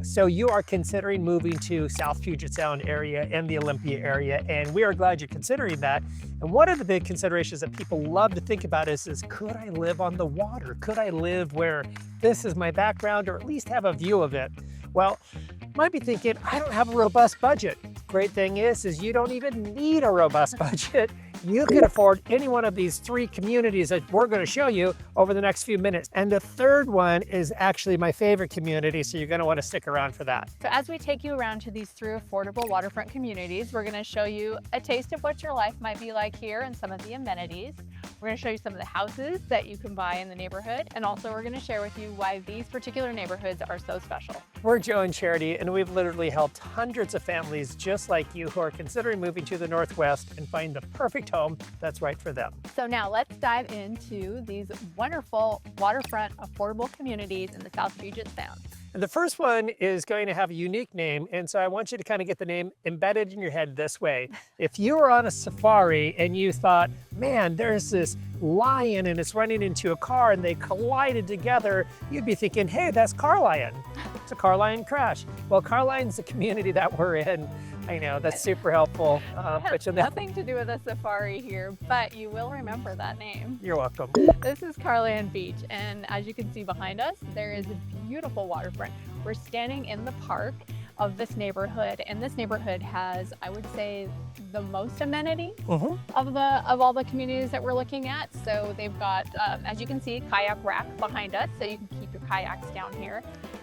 So you are considering moving to South Puget Sound area and the Olympia area, and we are glad you're considering that. And one of the big considerations that people love to think about is could I live on the water? Could I live where this is my background, or at least have a view of it? Well, you might be thinking, I don't have a robust budget. Great thing is you don't even need a robust budget. You can afford any one of these 3 communities that we're going to show you over the next few minutes. And the third one is actually my favorite community, so you're going to want to stick around for that. So as we take you around to these 3 affordable waterfront communities, we're going to show you a taste of what your life might be like here and some of the amenities. We're going to show you some of the houses that you can buy in the neighborhood. And also we're going to share with you why these particular neighborhoods are so special. We're Joe and Charity, and we've literally helped hundreds of families just like you who are considering moving to the Northwest and find the perfect home that's right for them. So now let's dive into these wonderful waterfront affordable communities in the South Puget Sound. And the first one is going to have a unique name, and so I want you to kind of get the name embedded in your head this way. If you were on a safari and you thought, man, there's this lion and it's running into a car and they collided together, you'd be thinking, hey, that's Carlyon. It's a Carlyon crash. Well, Carlyon's the community that we're in. I know, that's super helpful. It has nothing to do with a safari here, but you will remember that name. You're welcome. This is Carlyon Beach, and as you can see behind us, there is a beautiful waterfront. We're standing in the park of this neighborhood, and this neighborhood has, I would say, the most amenities of all the communities that we're looking at. So they've got, as you can see, kayak rack behind us, so you can keep your kayaks down here.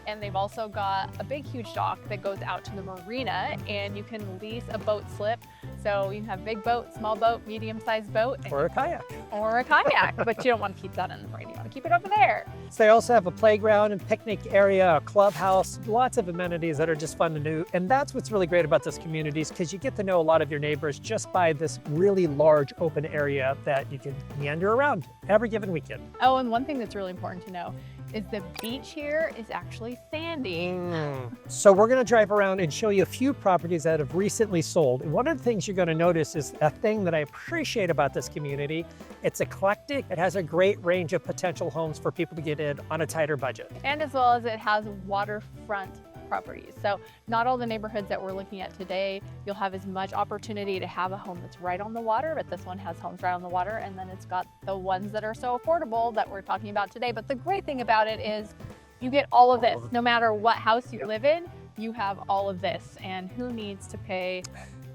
And they've also got a big, huge dock that goes out to the marina, and you can lease a boat slip. So you can have big boat, small boat, medium-sized boat. Or a kayak. Or a kayak, but you don't want to keep that in the marina. You want to keep it over there. So they also have a playground and picnic area, a clubhouse, lots of amenities that are just fun to do. And that's what's really great about this community, is because you get to know a lot of your neighbors just by this really large open area that you can meander around every given weekend. Oh, and one thing that's really important to know is the beach here is actually sandy. So we're gonna drive around and show you a few properties that have recently sold. And one of the things you're gonna notice is a thing that I appreciate about this community. It's eclectic. It has a great range of potential homes for people to get in on a tighter budget. And as well as it has waterfront properties. So not all the neighborhoods that we're looking at today, you'll have as much opportunity to have a home that's right on the water, but this one has homes right on the water, and then it's got the ones that are so affordable that we're talking about today. But the great thing about it is you get all of this. No matter what house you live in, you have all of this. And who needs to pay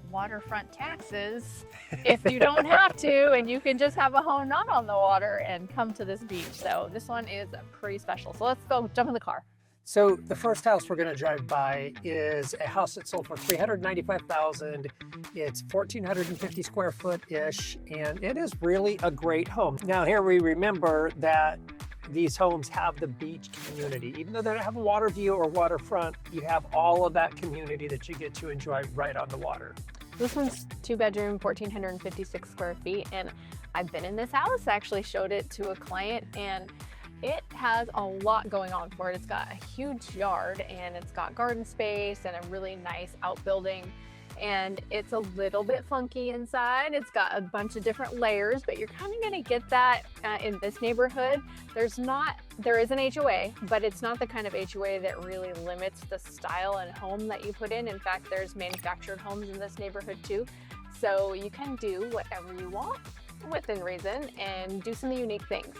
waterfront taxes if you don't have to, and you can just have a home not on the water and come to this beach. So this one is pretty special. So let's go jump in the car. So the first house we're going to drive by is a house that sold for $395,000. It's 1,450 square foot-ish, and it is really a great home. Now here we remember that these homes have the beach community. Even though they don't have a water view or waterfront, you have all of that community that you get to enjoy right on the water. This one's 2-bedroom, 1,456 square feet, and I've been in this house. I actually showed it to a client, and it has a lot going on for it. It's got a huge yard, and it's got garden space and a really nice outbuilding. And it's a little bit funky inside. It's got a bunch of different layers, but you're kind of gonna get that in this neighborhood. There is an HOA, but it's not the kind of HOA that really limits the style and home that you put in. In fact, there's manufactured homes in this neighborhood too. So you can do whatever you want within reason and do some unique things.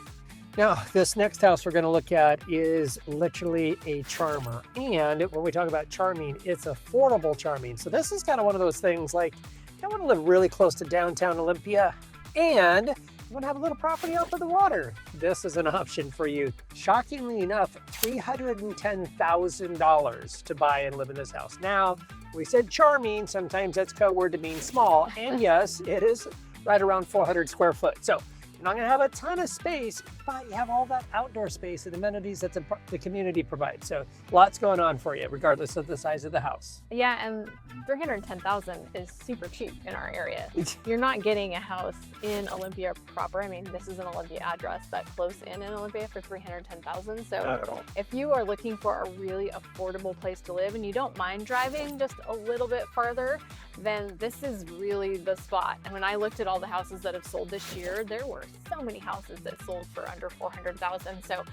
Now, this next house we're going to look at is literally a charmer. And when we talk about charming, it's affordable charming. So this is kind of one of those things like, you want to live really close to downtown Olympia and you want to have a little property out by the water. This is an option for you. Shockingly enough, $310,000 to buy and live in this house. Now, we said charming, sometimes that's code word to mean small. And yes, it is right around 400 square foot. So you're not going to have a ton of space, but you have all that outdoor space and amenities that the community provides. So lots going on for you, regardless of the size of the house. Yeah, and $310,000 is super cheap in our area. You're not getting a house in Olympia proper. I mean, this is an Olympia address, but close in Olympia for $310,000. So if you are looking for a really affordable place to live and you don't mind driving just a little bit farther, then this is really the spot. And when I looked at all the houses that have sold this year, there were so many houses that sold for under $400,000. So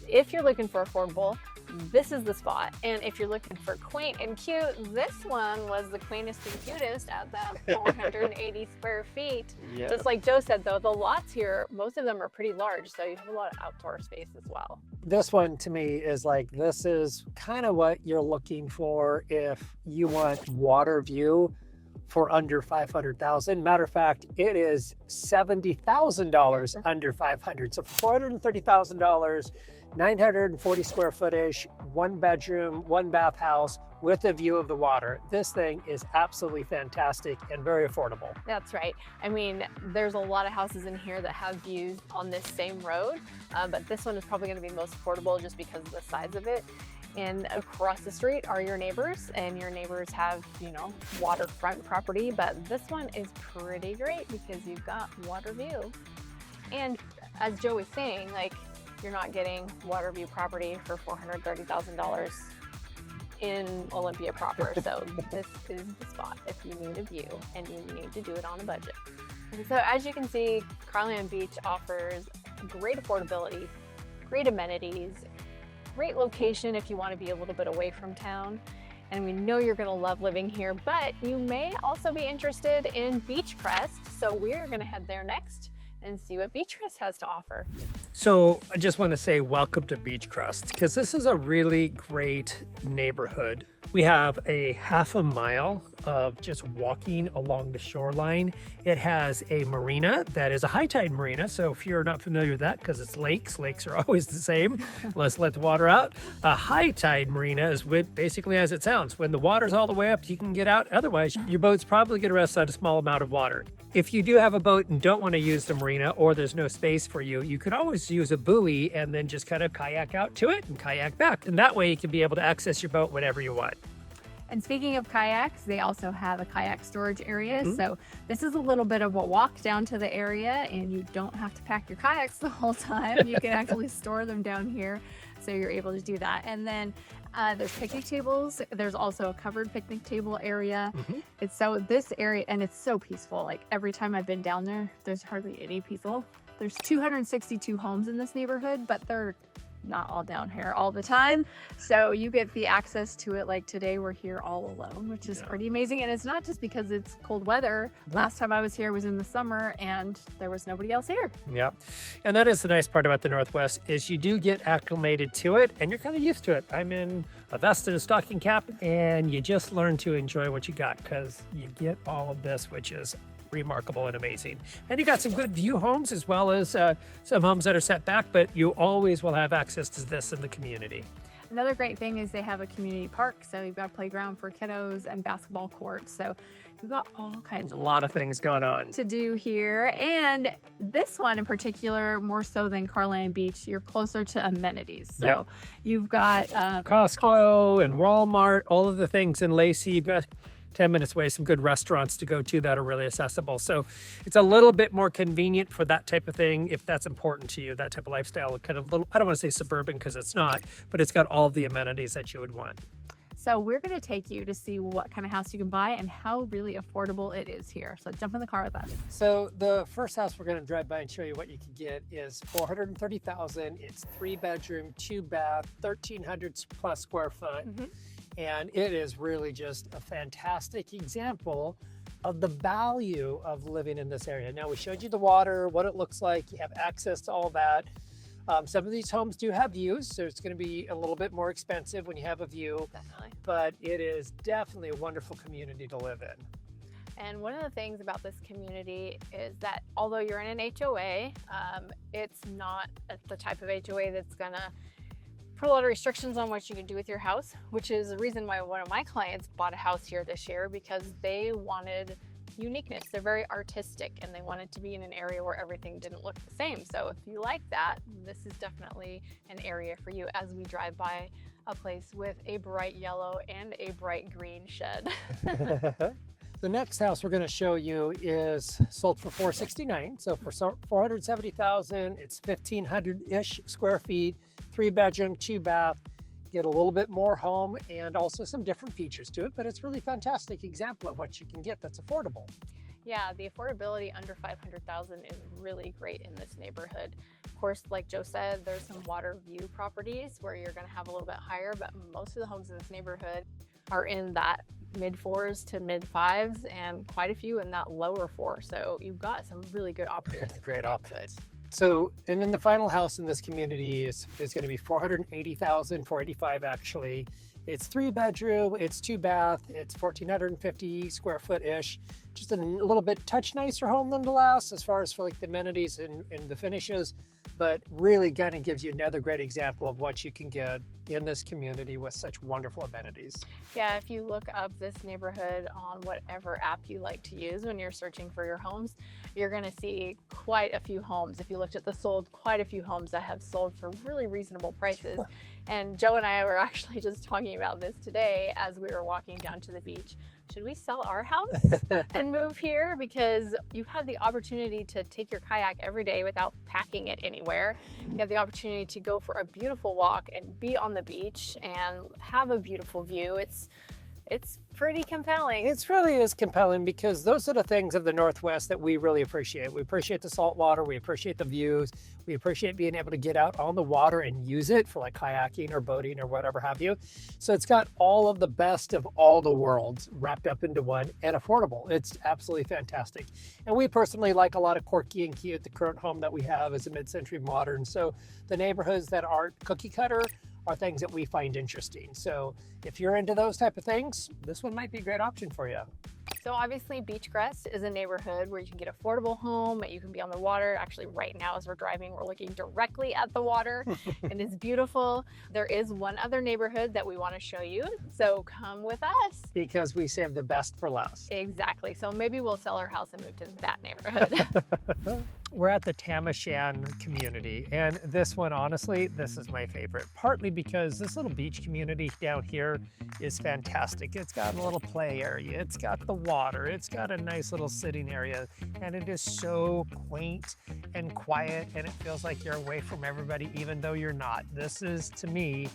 if you're looking for affordable, this is the spot. And if you're looking for quaint and cute, this one was the quaintest and cutest at that 480 square feet. Yeah. Just like Joe said though, the lots here, most of them are pretty large, so you have a lot of outdoor space as well. This one to me is like, this is kind of what you're looking for if you want water view for under 500,000. Matter of fact, it is $70,000 under 500. So $430,000, 940 square footage, 1 bedroom, 1 bath house with a view of the water. This thing is absolutely fantastic and very affordable. That's right. I mean, there's a lot of houses in here that have views on this same road, but this one is probably going to be most affordable just because of the size of it. And across the street are your neighbors, and your neighbors have, you know, waterfront property, but this one is pretty great because you've got water view. And as Joe was saying, like, you're not getting water view property for $430,000 in Olympia proper. So this is the spot if you need a view and you need to do it on a budget. And so as you can see, Carlyon Beach offers great affordability, great amenities, great location if you want to be a little bit away from town. And we know you're going to love living here, but you may also be interested in Beachcrest. So we're going to head there next and see what Beachcrest has to offer. So I just want to say welcome to Beachcrest, because this is a really great neighborhood. We have a half a mile of just walking along the shoreline. It has a marina that is a high tide marina. So if you're not familiar with that, because it's lakes are always the same. Let's let the water out. A high tide marina is basically as it sounds. When the water's all the way up, you can get out. Otherwise, your boat's probably going to rest on a small amount of water. If you do have a boat and don't want to use the marina, or there's no space for you, you could always use a buoy and then just kind of kayak out to it and kayak back. And that way you can be able to access your boat whenever you want. And speaking of kayaks, they also have a kayak storage area. So this is a little bit of a walk down to the area, and you don't have to pack your kayaks the whole time. You can actually store them down here. So you're able to do that. And then there's picnic tables. There's also a covered picnic table area. It's so this area, and it's so peaceful. Like every time I've been down there, there's hardly any people. There's 262 homes in this neighborhood, but they're not all down here all the time. So you get the access to it. Like today we're here all alone, which is pretty amazing. And it's not just because it's cold weather. Last time I was here was in the summer and there was nobody else here. Yeah. And that is the nice part about the Northwest, is you do get acclimated to it and you're kind of used to it. I'm in a vest and a stocking cap, and you just learn to enjoy what you got because you get all of this, which is remarkable and amazing. And you got some good view homes as well as some homes that are set back, but you always will have access to this in the community. Another great thing is they have a community park. So you've got a playground for kiddos and basketball courts. So you've got all kinds There's a lot of things going on to do here. And this one in particular, more so than Carlyon Beach, you're closer to amenities. So you've got Costco and Walmart, all of the things in Lacey. You've got 10 minutes away, some good restaurants to go to that are really accessible. So it's a little bit more convenient for that type of thing, if that's important to you, that type of lifestyle, kind of little, I don't want to say suburban because it's not, but it's got all the amenities that you would want. So we're going to take you to see what kind of house you can buy and how really affordable it is here. So jump in the car with us. So the first house we're going to drive by and show you what you can get is $430,000. It's 3 bedroom, 2 bath, 1,300 plus square foot. And it is really just a fantastic example of the value of living in this area. Now, we showed you the water, what it looks like. You have access to all that. Some of these homes do have views, so it's going to be a little bit more expensive when you have a view. Definitely. But it is definitely a wonderful community to live in. And one of the things about this community is that although you're in an HOA, it's not the type of HOA that's going to put a lot of restrictions on what you can do with your house, which is the reason why one of my clients bought a house here this year, because they wanted uniqueness. They're very artistic and they wanted to be in an area where everything didn't look the same. So if you like that, this is definitely an area for you as we drive by a place with a bright yellow and a bright green shed. The next house we're going to show you is sold for $469,000. So for $470,000, it's 1,500-ish square feet, 3 bedroom, 2 bath. Get a little bit more home and also some different features to it, but it's really fantastic example of what you can get that's affordable. Yeah, the affordability under 500,000 is really great in this neighborhood. Of course, like Joe said, there's some water view properties where you're going to have a little bit higher, but most of the homes in this neighborhood are in that mid fours to mid fives and quite a few in that lower four. So you've got some really good options. Great options. So, and then the final house in this community is going to be 480,000, 485 actually. It's 3-bedroom, it's 2-bath, it's 1,450 square foot-ish. Just a little bit touch nicer home than the last as far as for like the amenities and the finishes, but really kind of gives you another great example of what you can get in this community with such wonderful amenities. Yeah, if you look up this neighborhood on whatever app you like to use when you're searching for your homes, you're going to see quite a few homes. If you looked at the sold, quite a few homes that have sold for really reasonable prices. And Joe and I were actually just talking about this today as we were walking down to the beach. Should we sell our house and move here? Because you have the opportunity to take your kayak every day without packing it anywhere. You have the opportunity to go for a beautiful walk and be on the beach and have a beautiful view. It's pretty compelling. It really is compelling because those are the things of the Northwest that we really appreciate. We appreciate the salt water, we appreciate the views, we appreciate being able to get out on the water and use it for like kayaking or boating or whatever have you. So it's got all of the best of all the worlds wrapped up into one and affordable. It's absolutely fantastic. And we personally like a lot of quirky and cute. The current home that we have is a mid-century modern. So the neighborhoods that aren't cookie cutter are things that we find interesting. So if you're into those type of things, this one might be a great option for you. So obviously Beachcrest is a neighborhood where you can get affordable home, you can be on the water. Actually right now as we're driving, we're looking directly at the water and it's beautiful. There is one other neighborhood that we want to show you, so come with us. Because we save the best for last. Exactly, so maybe we'll sell our house and move to that neighborhood. We're at the Tamoshan community, and this one, honestly, this is my favorite, partly because this little beach community down here is fantastic. It's got a little play area, it's got the water, it's got a nice little sitting area, and it is so quaint and quiet, and it feels like you're away from everybody, even though you're not. This is, to me,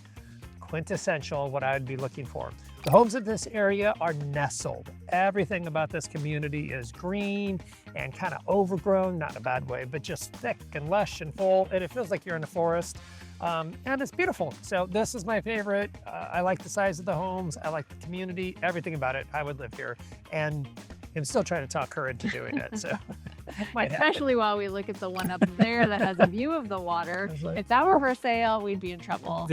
quintessential what I'd be looking for. The homes in this area are nestled. Everything about this community is green and kind of overgrown, not in a bad way, but just thick and lush and full, and it feels like you're in a forest. And it's beautiful. So this is my favorite. I like the size of the homes. I like the community, everything about it. I would live here. And I'm still trying to talk her into doing it. So, especially while we look at the one up there that has a view of the water. If that were for sale, we'd be in trouble.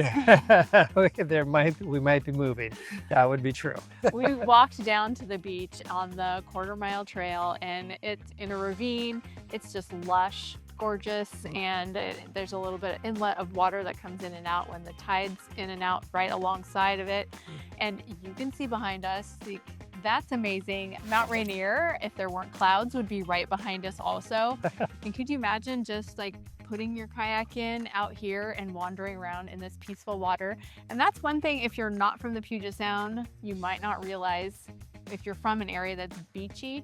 We might be moving. That would be true. We walked down to the beach on the quarter-mile trail, and it's in a ravine. It's just lush, gorgeous, and there's a little bit of inlet of water that comes in and out when the tide's in and out right alongside of it. And you can see behind us, that's amazing. Mount Rainier, if there weren't clouds, would be right behind us also. And could you imagine just like putting your kayak in out here and wandering around in this peaceful water? And that's one thing, if you're not from the Puget Sound, you might not realize. If you're from an area that's beachy,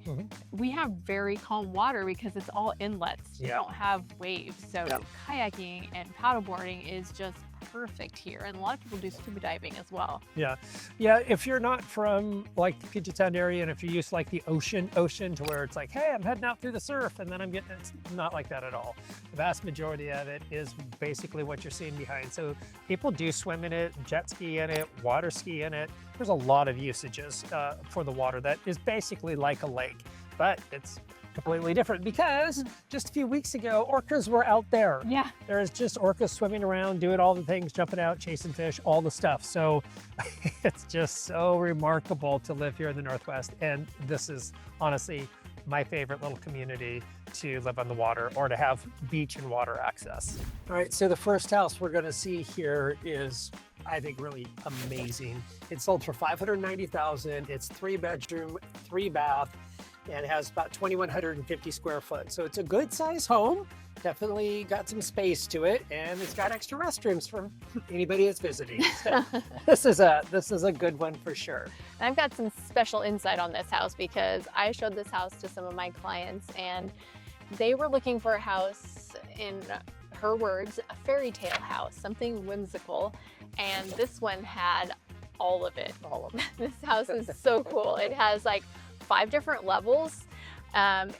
we have very calm water because it's all inlets. You don't have waves. So kayaking and paddleboarding is just perfect here. And a lot of people do scuba diving as well. Yeah. If you're not from like the Puget Sound area, and if you're used to like the ocean to where it's like, hey, I'm heading out through the surf and then I'm getting, it's not like that at all. The vast majority of it is basically what you're seeing behind. So people do swim in it, jet ski in it, water ski in it. There's a lot of usages for the water that is basically like a lake, but it's completely different because just a few weeks ago, orcas were out there. Yeah. There's just orcas swimming around, doing all the things, jumping out, chasing fish, all the stuff. So it's just so remarkable to live here in the Northwest. And this is honestly my favorite little community to live on the water or to have beach and water access. All right, so the first house we're gonna see here is, I think, really amazing. It sold for $590,000. It's 3-bedroom, 3-bath, and it has about 2,150 square foot. So it's a good size home. Definitely got some space to it, and it's got extra restrooms for anybody that's visiting. So this is a good one for sure. And I've got some special insight on this house because I showed this house to some of my clients, and they were looking for a house, in her words, a fairy tale house, something whimsical. And this one had all of it. All of it. This house is so cool. It has like 5 different levels.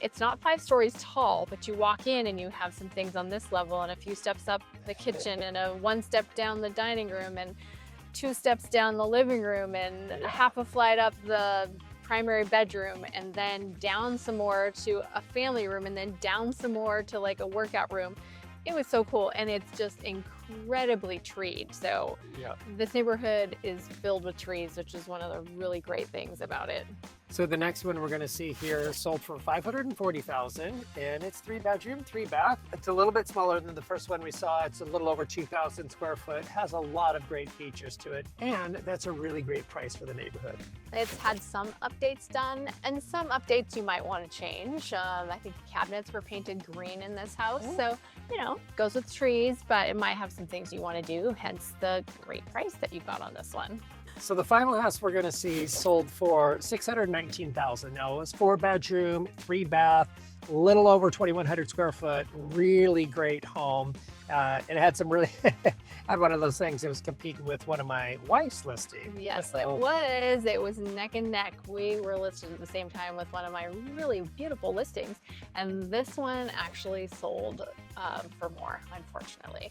It's not 5 stories tall, but you walk in and you have some things on this level and a few steps up the kitchen and a 1 step down the dining room and 2 steps down the living room and half a flight up the primary bedroom and then down some more to a family room and then down some more to like a workout room. It was so cool, and it's just incredibly treed. So this neighborhood is filled with trees, which is one of the really great things about it. So the next one we're going to see here is sold for $540,000, and it's 3 bedroom, 3 bath. It's a little bit smaller than the first one we saw. It's a little over 2,000 square foot. Has a lot of great features to it, and that's a really great price for the neighborhood. It's had some updates done, and some updates you might want to change. I think the cabinets were painted green in this house, so you know, goes with trees, but it might have some things you want to do, hence the great price that you got on this one. So the final house we're going to see sold for $619,000. Now it was 4 bedroom, 3 bath, little over 2,100 square foot, really great home. It had some really, had one of those things that was competing with one of my wife's listings. Yes, it was. It was neck and neck. We were listed at the same time with one of my really beautiful listings. And this one actually sold for more, unfortunately.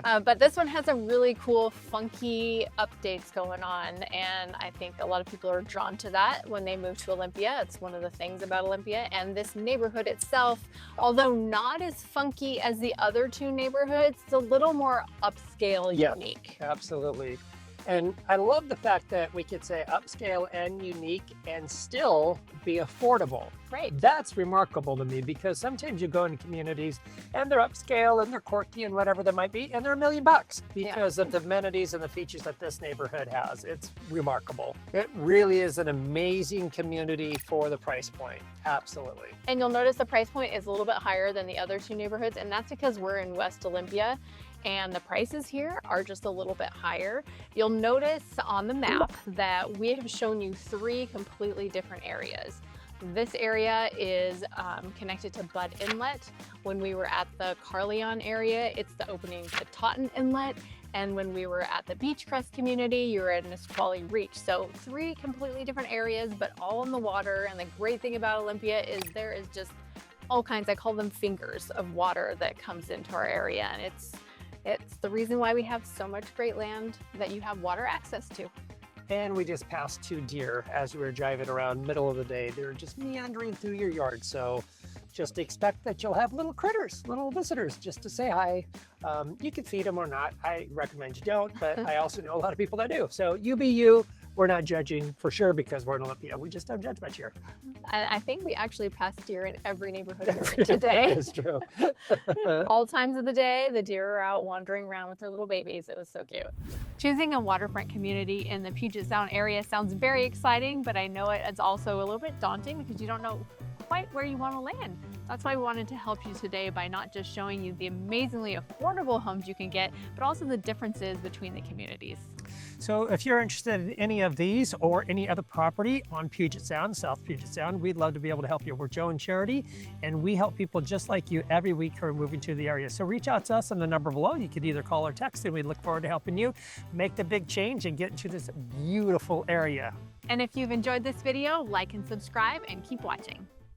But this one has some really cool, funky updates going on. And I think a lot of people are drawn to that when they move to Olympia. It's one of the things about Olympia. And this neighborhood itself, although not as funky as the other 2 neighborhoods, it's a little more upscale, unique. Absolutely. And I love the fact that we could say upscale and unique and still be affordable. Right. That's remarkable to me, because sometimes you go into communities and they're upscale and they're quirky and whatever that might be, and they're $1 million because of the amenities and the features that this neighborhood has. It's remarkable. It really is an amazing community for the price point. Absolutely. And you'll notice the price point is a little bit higher than the other 2 neighborhoods, and that's because we're in West Olympia and the prices here are just a little bit higher. You'll notice on the map that we have shown you 3 completely different areas. This area is connected to Bud Inlet. When we were at the Carlyon area, it's the opening to Totten Inlet. And when we were at the Beachcrest community, you're at Nisqually Reach. So 3 completely different areas, but all in the water. And the great thing about Olympia is there is just all kinds, I call them fingers of water that comes into our area. And it's the reason why we have so much great land that you have water access to. And we just passed 2 deer as we were driving around middle of the day. They're just meandering through your yard. So just expect that you'll have little critters, little visitors, just to say hi. You can feed them or not. I recommend you don't, but I also know a lot of people that do. So you be you. We're not judging for sure because we're in Olympia. We just don't judge much here. I think we actually passed deer in every neighborhood today. It's true. All times of the day, the deer are out wandering around with their little babies. It was so cute. Choosing a waterfront community in the Puget Sound area sounds very exciting, but I know it's also a little bit daunting because you don't know quite where you want to land. That's why we wanted to help you today by not just showing you the amazingly affordable homes you can get, but also the differences between the communities. So if you're interested in any of these or any other property on Puget Sound, South Puget Sound, we'd love to be able to help you. We're Joe and Charity, and we help people just like you every week who are moving to the area. So reach out to us on the number below. You could either call or text, and we look forward to helping you make the big change and get into this beautiful area. And if you've enjoyed this video, like and subscribe and keep watching.